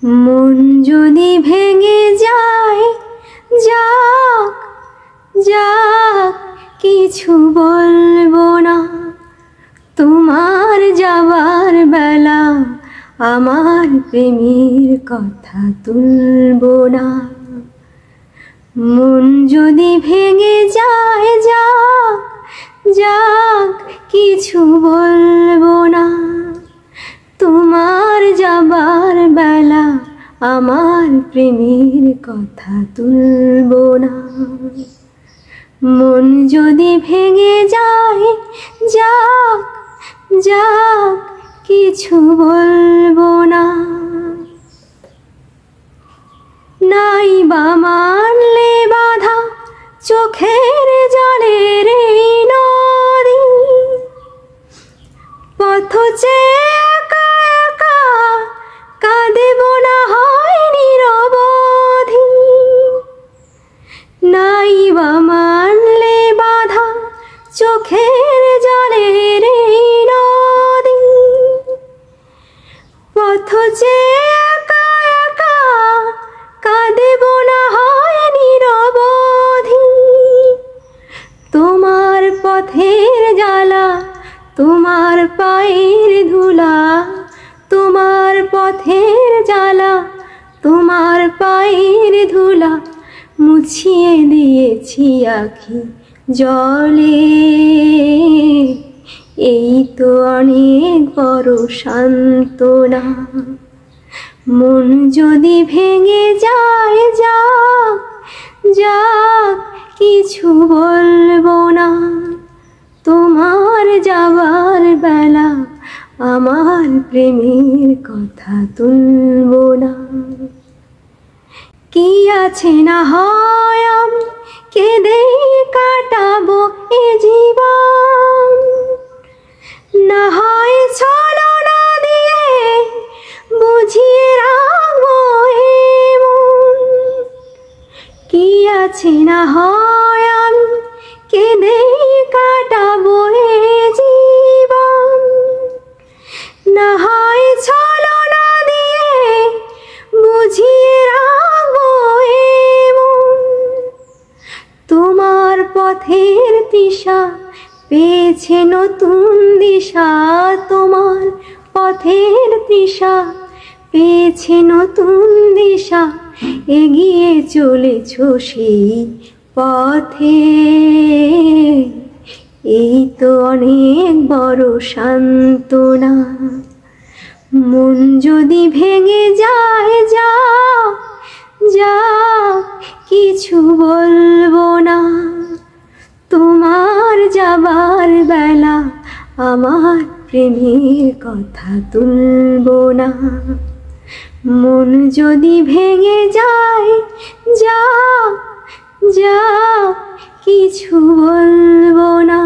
মন যদি ভেঙে যায়, যাক যাক, কিছু বলবো না। তোমার যাবার বেলা আমার প্রেমের কথা তুলবো না। মন যদি ভেঙে যায়, যাক যাক, কিছু বলবো না। তোমার যাবার বেলা আমার প্রেমের কথা তুলবো না। মন যদি ভেঙে যায়, যাক যাক, কিছু বলবো না। নাই বা মানলে বাধা চোখের জলের এই নদী, পথ চেয়ে একা একা কাঁদেব না হয় নিরবধি। নাই বা মানলে বাধা চোখের জলের এই নদী, পথ চেয়ে একা একা কাঁদেব না হয় নিরবধি। তোমার পথের জ্বালা, তোমার পায়ের ধুলা, তোমার পথের জ্বালা, তোমার পায়ের ধুলা মুছিয়ে দিয়েছি আখি জলে। এই তো অনেক বড় সান্ত্বনা। মন যদি ভেঙে যায়, যাক যাক, কিছু বলবো না। তোমার যাবার বেলা আমার প্রেমের কথা তুলবো না। কি আছে না হয় আমি কেঁদে কাটাবো এ জীবন, না হয় ছলনা দিয়ে বুঝিয়ে রাখবো এ মন। কি আছে না হয় আমি কেঁদে কাটাবো এ জীবন, না হয় ছলনা দিয়ে বুঝিয়ে রাখবো এ মন। তোমার পথের দিশা পেয়েছে নতুন দিশা, তোমার পথের দিশা পেয়েছে নতুন দিশা। এগিয়ে চলেছ সেই পথে, এই তো অনেক বড় সান্ত্বনা। মন যদি ভেঙে যায়, যাক যাক, কিছু বলবো না। তোমার যাবার বেলা আমার প্রেমের কথা তুলবো না। মন যদি ভেঙে যায়, যাক যাক, কিছু বলবো না।